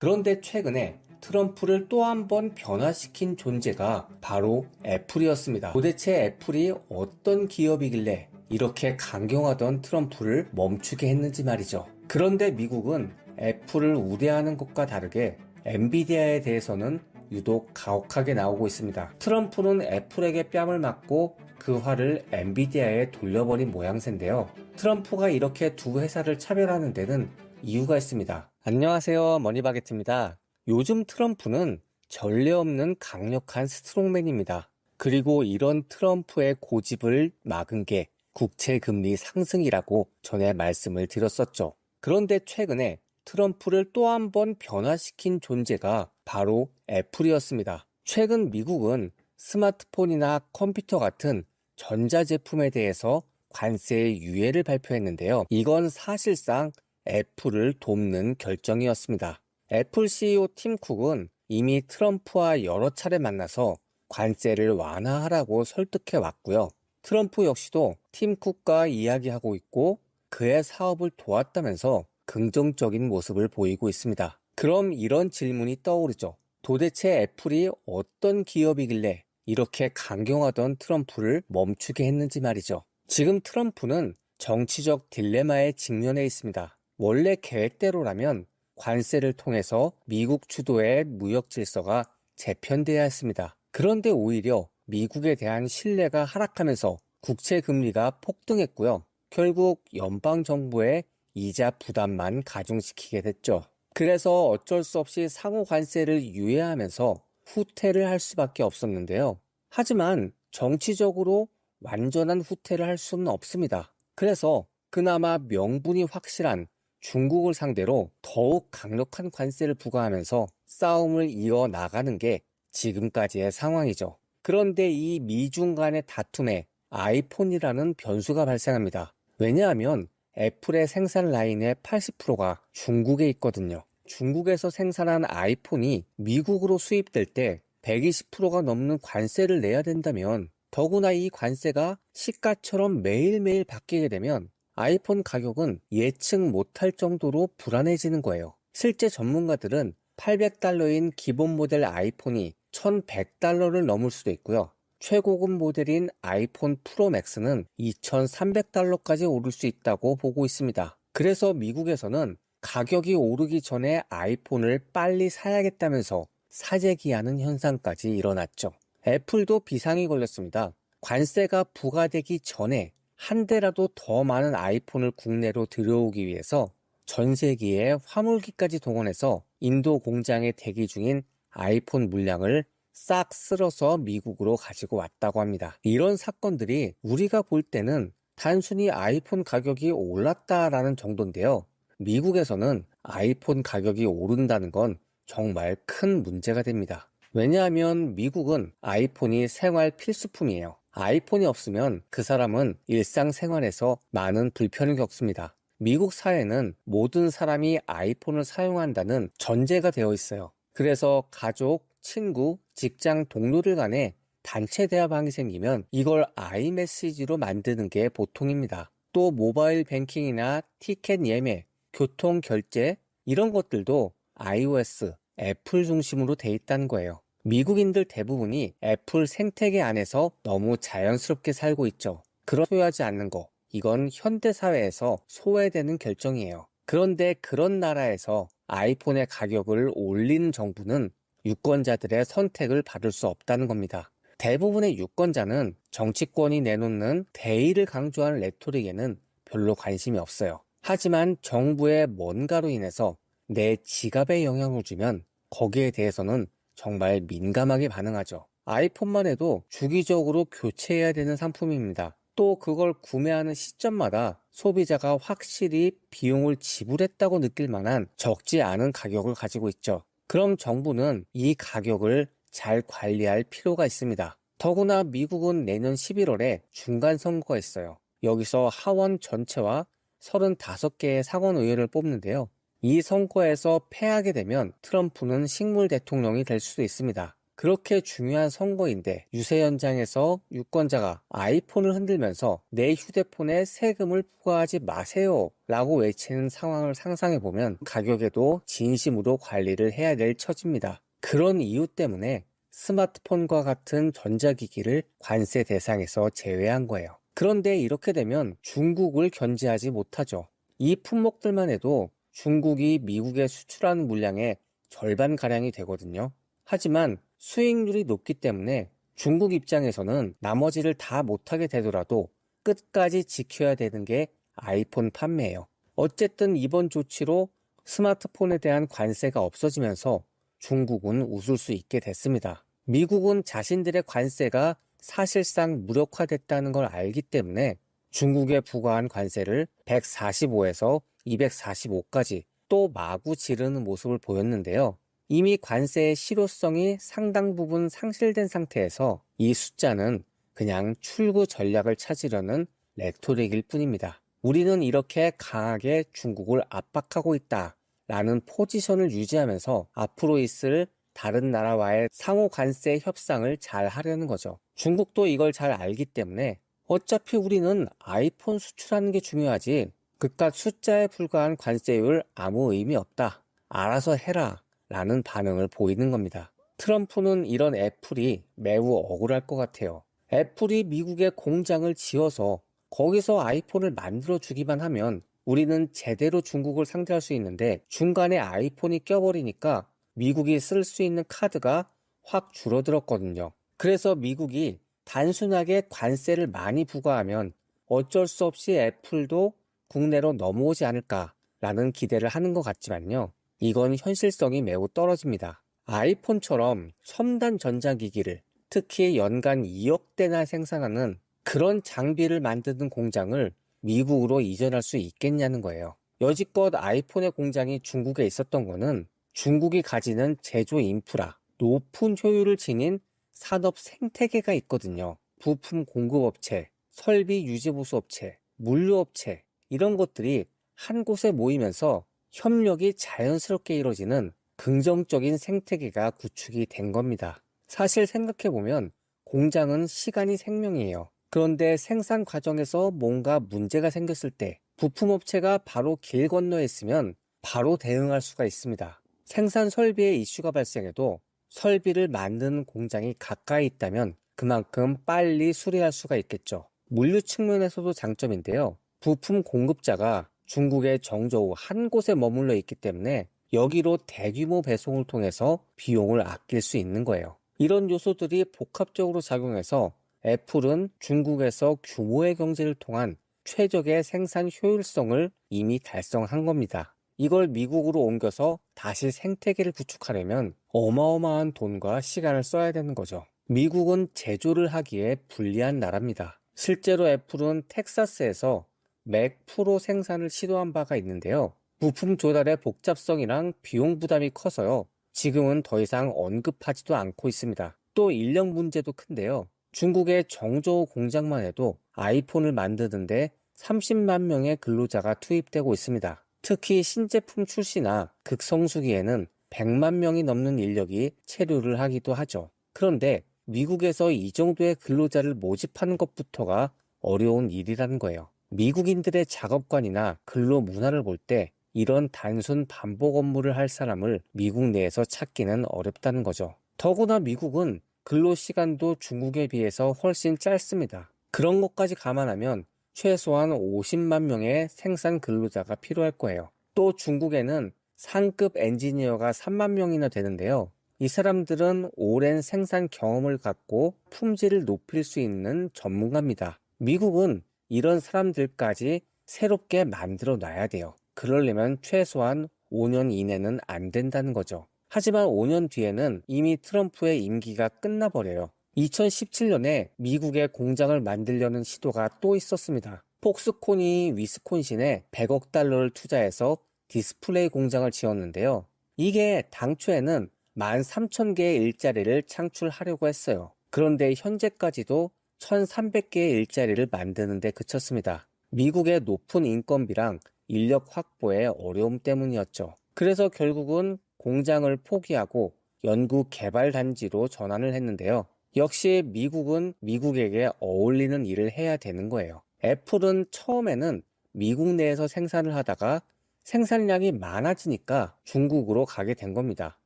그런데 최근에 트럼프를 또 한 번 변화시킨 존재가 바로 애플이었습니다. 도대체 애플이 어떤 기업이길래 이렇게 강경하던 트럼프를 멈추게 했는지 말이죠. 그런데 미국은 애플을 우대하는 것과 다르게 엔비디아에 대해서는 유독 가혹하게 나오고 있습니다. 트럼프는 애플에게 뺨을 맞고 그 화를 엔비디아에 돌려버린 모양새인데요. 트럼프가 이렇게 두 회사를 차별하는 데는 이유가 있습니다. 안녕하세요, 머니바게트입니다. 요즘 트럼프는 전례 없는 강력한 스트롱맨입니다. 그리고 이런 트럼프의 고집을 막은 게 국채금리 상승이라고 전에 말씀을 드렸었죠. 그런데 최근에 트럼프를 또 한 번 변화시킨 존재가 바로 애플이었습니다. 최근 미국은 스마트폰이나 컴퓨터 같은 전자제품에 대해서 관세 유예를 발표했는데요. 이건 사실상 애플을 돕는 결정이었습니다. 애플 CEO 팀 쿡은 이미 트럼프와 여러 차례 만나서 관세를 완화하라고 설득해 왔고요. 트럼프 역시도 팀 쿡과 이야기하고 있고 그의 사업을 도왔다면서 긍정적인 모습을 보이고 있습니다. 그럼 이런 질문이 떠오르죠. 도대체 애플이 어떤 기업이길래 이렇게 강경하던 트럼프를 멈추게 했는지 말이죠. 지금 트럼프는 정치적 딜레마에 직면해 있습니다. 원래 계획대로라면 관세를 통해서 미국 주도의 무역 질서가 재편돼야 했습니다. 그런데 오히려 미국에 대한 신뢰가 하락하면서 국채 금리가 폭등했고요. 결국 연방정부의 이자 부담만 가중시키게 됐죠. 그래서 어쩔 수 없이 상호 관세를 유예하면서 후퇴를 할 수밖에 없었는데요. 하지만 정치적으로 완전한 후퇴를 할 수는 없습니다. 그래서 그나마 명분이 확실한 중국을 상대로 더욱 강력한 관세를 부과하면서 싸움을 이어나가는 게 지금까지의 상황이죠. 그런데 이 미중 간의 다툼에 아이폰이라는 변수가 발생합니다. 왜냐하면 애플의 생산 라인의 80%가 중국에 있거든요. 중국에서 생산한 아이폰이 미국으로 수입될 때 120%가 넘는 관세를 내야 된다면, 더구나 이 관세가 시가처럼 매일매일 바뀌게 되면 아이폰 가격은 예측 못할 정도로 불안해지는 거예요. 실제 전문가들은 800달러인 기본 모델 아이폰이 1100달러를 넘을 수도 있고요. 최고급 모델인 아이폰 프로 맥스는 2300달러까지 오를 수 있다고 보고 있습니다. 그래서 미국에서는 가격이 오르기 전에 아이폰을 빨리 사야겠다면서 사재기하는 현상까지 일어났죠. 애플도 비상이 걸렸습니다. 관세가 부과되기 전에 한 대라도 더 많은 아이폰을 국내로 들여오기 위해서 전 세계의 화물기까지 동원해서 인도 공장에 대기 중인 아이폰 물량을 싹 쓸어서 미국으로 가지고 왔다고 합니다. 이런 사건들이 우리가 볼 때는 단순히 아이폰 가격이 올랐다라는 정도인데요. 미국에서는 아이폰 가격이 오른다는 건 정말 큰 문제가 됩니다. 왜냐하면 미국은 아이폰이 생활 필수품이에요. 아이폰이 없으면 그 사람은 일상생활에서 많은 불편을 겪습니다. 미국 사회는 모든 사람이 아이폰을 사용한다는 전제가 되어 있어요. 그래서 가족, 친구, 직장 동료들 간에 단체 대화방이 생기면 이걸 아이메시지로 만드는 게 보통입니다. 또 모바일 뱅킹이나 티켓 예매, 교통 결제 이런 것들도 iOS, 애플 중심으로 돼 있다는 거예요. 미국인들 대부분이 애플 생태계 안에서 너무 자연스럽게 살고 있죠. 그런 소유하지 않는 거, 이건 현대사회에서 소외되는 결정이에요. 그런데 그런 나라에서 아이폰의 가격을 올리는 정부는 유권자들의 선택을 받을 수 없다는 겁니다. 대부분의 유권자는 정치권이 내놓는 대의를 강조하는 레토릭에는 별로 관심이 없어요. 하지만 정부의 뭔가로 인해서 내 지갑에 영향을 주면 거기에 대해서는 정말 민감하게 반응하죠. 아이폰만 해도 주기적으로 교체해야 되는 상품입니다. 또 그걸 구매하는 시점마다 소비자가 확실히 비용을 지불했다고 느낄 만한 적지 않은 가격을 가지고 있죠. 그럼 정부는 이 가격을 잘 관리할 필요가 있습니다. 더구나 미국은 내년 11월에 중간선거가 있어요. 여기서 하원 전체와 35개의 상원의회를 뽑는데요. 이 선거에서 패하게 되면 트럼프는 식물 대통령이 될 수도 있습니다. 그렇게 중요한 선거인데 유세 현장에서 유권자가 아이폰을 흔들면서 내 휴대폰에 세금을 부과하지 마세요 라고 외치는 상황을 상상해보면 가격에도 진심으로 관리를 해야 될 처지입니다. 그런 이유 때문에 스마트폰과 같은 전자기기를 관세 대상에서 제외한 거예요. 그런데 이렇게 되면 중국을 견제하지 못하죠. 이 품목들만 해도 중국이 미국에 수출하는 물량의 절반가량이 되거든요. 하지만 수익률이 높기 때문에 중국 입장에서는 나머지를 다 못하게 되더라도 끝까지 지켜야 되는 게 아이폰 판매예요. 어쨌든 이번 조치로 스마트폰에 대한 관세가 없어지면서 중국은 웃을 수 있게 됐습니다. 미국은 자신들의 관세가 사실상 무력화됐다는 걸 알기 때문에 중국에 부과한 관세를 145에서 245까지 또 마구 지르는 모습을 보였는데요. 이미 관세의 실효성이 상당 부분 상실된 상태에서 이 숫자는 그냥 출구 전략을 찾으려는 레토릭일 뿐입니다. 우리는 이렇게 강하게 중국을 압박하고 있다라는 포지션을 유지하면서 앞으로 있을 다른 나라와의 상호 관세 협상을 잘 하려는 거죠. 중국도 이걸 잘 알기 때문에 어차피 우리는 아이폰 수출하는 게 중요하지 그깟 숫자에 불과한 관세율 아무 의미 없다. 알아서 해라 라는 반응을 보이는 겁니다. 트럼프는 이런 애플이 매우 억울할 것 같아요. 애플이 미국에 공장을 지어서 거기서 아이폰을 만들어 주기만 하면 우리는 제대로 중국을 상대할 수 있는데 중간에 아이폰이 껴버리니까 미국이 쓸 수 있는 카드가 확 줄어들었거든요. 그래서 미국이 단순하게 관세를 많이 부과하면 어쩔 수 없이 애플도 국내로 넘어오지 않을까라는 기대를 하는 것 같지만요. 이건 현실성이 매우 떨어집니다. 아이폰처럼 첨단 전자기기를 특히 연간 2억 대나 생산하는 그런 장비를 만드는 공장을 미국으로 이전할 수 있겠냐는 거예요. 여지껏 아이폰의 공장이 중국에 있었던 거는 중국이 가지는 제조 인프라, 높은 효율을 지닌 산업 생태계가 있거든요. 부품 공급업체, 설비 유지보수업체, 물류업체 이런 것들이 한 곳에 모이면서 협력이 자연스럽게 이루어지는 긍정적인 생태계가 구축이 된 겁니다. 사실 생각해보면 공장은 시간이 생명이에요. 그런데 생산 과정에서 뭔가 문제가 생겼을 때 부품업체가 바로 길 건너에 있으면 바로 대응할 수가 있습니다. 생산 설비에 이슈가 발생해도 설비를 만드는 공장이 가까이 있다면 그만큼 빨리 수리할 수가 있겠죠. 물류 측면에서도 장점인데요. 부품 공급자가 중국의 정저우 한 곳에 머물러 있기 때문에 여기로 대규모 배송을 통해서 비용을 아낄 수 있는 거예요. 이런 요소들이 복합적으로 작용해서 애플은 중국에서 규모의 경제를 통한 최적의 생산 효율성을 이미 달성한 겁니다. 이걸 미국으로 옮겨서 다시 생태계를 구축하려면 어마어마한 돈과 시간을 써야 되는 거죠. 미국은 제조를 하기에 불리한 나라입니다. 실제로 애플은 텍사스에서 맥 프로 생산을 시도한 바가 있는데요. 부품 조달의 복잡성이랑 비용 부담이 커서요. 지금은 더 이상 언급하지도 않고 있습니다. 또 인력 문제도 큰데요. 중국의 정저우 공장만 해도 아이폰을 만드는데 30만 명의 근로자가 투입되고 있습니다. 특히 신제품 출시나 극성수기에는 100만 명이 넘는 인력이 체류를 하기도 하죠. 그런데 미국에서 이 정도의 근로자를 모집하는 것부터가 어려운 일이라는 거예요. 미국인들의 작업관이나 근로 문화를 볼 때 이런 단순 반복 업무를 할 사람을 미국 내에서 찾기는 어렵다는 거죠. 더구나 미국은 근로 시간도 중국에 비해서 훨씬 짧습니다. 그런 것까지 감안하면 최소한 50만 명의 생산 근로자가 필요할 거예요. 또 중국에는 상급 엔지니어가 3만 명이나 되는데요. 이 사람들은 오랜 생산 경험을 갖고 품질을 높일 수 있는 전문가입니다. 미국은 이런 사람들까지 새롭게 만들어 놔야 돼요. 그러려면 최소한 5년 이내는 안 된다는 거죠. 하지만 5년 뒤에는 이미 트럼프의 임기가 끝나버려요. 2017년에 미국에 공장을 만들려는 시도가 또 있었습니다. 폭스콘이 위스콘신에 100억 달러를 투자해서 디스플레이 공장을 지었는데요. 이게 당초에는 13,000개의 일자리를 창출하려고 했어요. 그런데 현재까지도 1,300개의 일자리를 만드는 데 그쳤습니다. 미국의 높은 인건비랑 인력 확보의 어려움 때문이었죠. 그래서 결국은 공장을 포기하고 연구 개발 단지로 전환을 했는데요. 역시 미국은 미국에게 어울리는 일을 해야 되는 거예요. 애플은 처음에는 미국 내에서 생산을 하다가 생산량이 많아지니까 중국으로 가게 된 겁니다.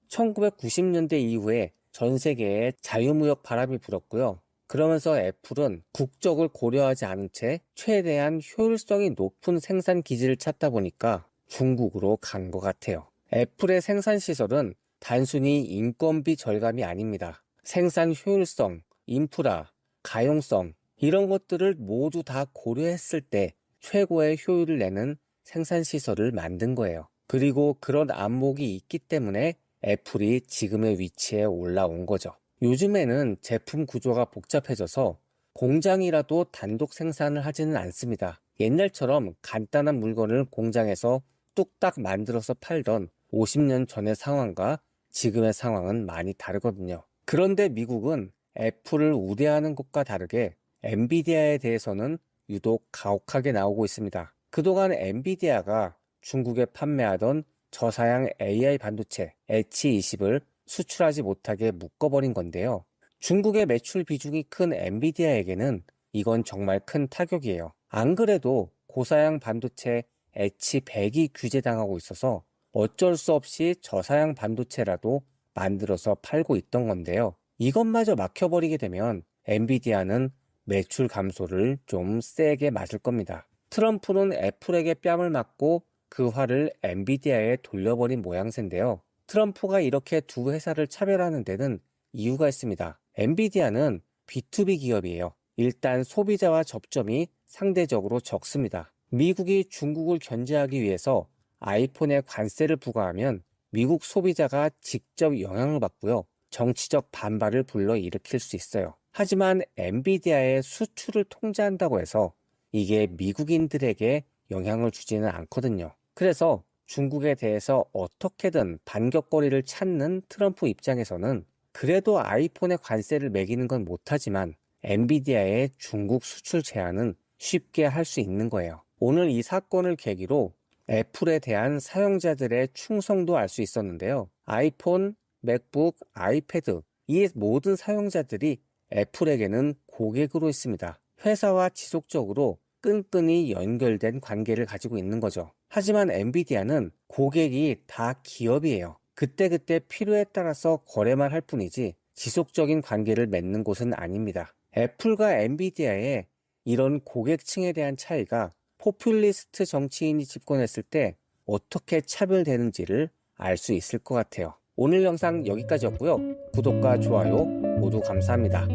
1990년대 이후에 전 세계에 자유무역 바람이 불었고요. 그러면서 애플은 국적을 고려하지 않은 채 최대한 효율성이 높은 생산 기지를 찾다 보니까 중국으로 간 것 같아요. 애플의 생산 시설은 단순히 인건비 절감이 아닙니다. 생산 효율성, 인프라, 가용성 이런 것들을 모두 다 고려했을 때 최고의 효율을 내는 생산 시설을 만든 거예요. 그리고 그런 안목이 있기 때문에 애플이 지금의 위치에 올라온 거죠. 요즘에는 제품 구조가 복잡해져서 공장이라도 단독 생산을 하지는 않습니다. 옛날처럼 간단한 물건을 공장에서 뚝딱 만들어서 팔던 50년 전의 상황과 지금의 상황은 많이 다르거든요. 그런데 미국은 애플을 우대하는 것과 다르게 엔비디아에 대해서는 유독 가혹하게 나오고 있습니다. 그동안 엔비디아가 중국에 판매하던 저사양 AI 반도체 H20을 수출하지 못하게 묶어버린 건데요. 중국의 매출 비중이 큰 엔비디아에게는 이건 정말 큰 타격이에요. 안 그래도 고사양 반도체 H100이 규제당하고 있어서 어쩔 수 없이 저사양 반도체라도 만들어서 팔고 있던 건데요. 이것마저 막혀버리게 되면 엔비디아는 매출 감소를 좀 세게 맞을 겁니다. 트럼프는 애플에게 뺨을 맞고 그 화를 엔비디아에 돌려버린 모양새인데요. 트럼프가 이렇게 두 회사를 차별하는 데는 이유가 있습니다. 엔비디아는 B2B 기업이에요. 일단 소비자와 접점이 상대적으로 적습니다. 미국이 중국을 견제하기 위해서 아이폰에 관세를 부과하면 미국 소비자가 직접 영향을 받고요. 정치적 반발을 불러일으킬 수 있어요. 하지만 엔비디아의 수출을 통제한다고 해서 이게 미국인들에게 영향을 주지는 않거든요. 그래서 중국에 대해서 어떻게든 반격거리를 찾는 트럼프 입장에서는 그래도 아이폰에 관세를 매기는 건 못하지만 엔비디아의 중국 수출 제한은 쉽게 할 수 있는 거예요. 오늘 이 사건을 계기로 애플에 대한 사용자들의 충성도 알 수 있었는데요. 아이폰, 맥북, 아이패드 이 모든 사용자들이 애플에게는 고객으로 있습니다. 회사와 지속적으로 끈끈이 연결된 관계를 가지고 있는 거죠. 하지만 엔비디아는 고객이 다 기업이에요. 그때그때 필요에 따라서 거래만 할 뿐이지 지속적인 관계를 맺는 곳은 아닙니다. 애플과 엔비디아의 이런 고객층에 대한 차이가 포퓰리스트 정치인이 집권했을 때 어떻게 차별되는지를 알 수 있을 것 같아요. 오늘 영상 여기까지였고요. 구독과 좋아요 모두 감사합니다.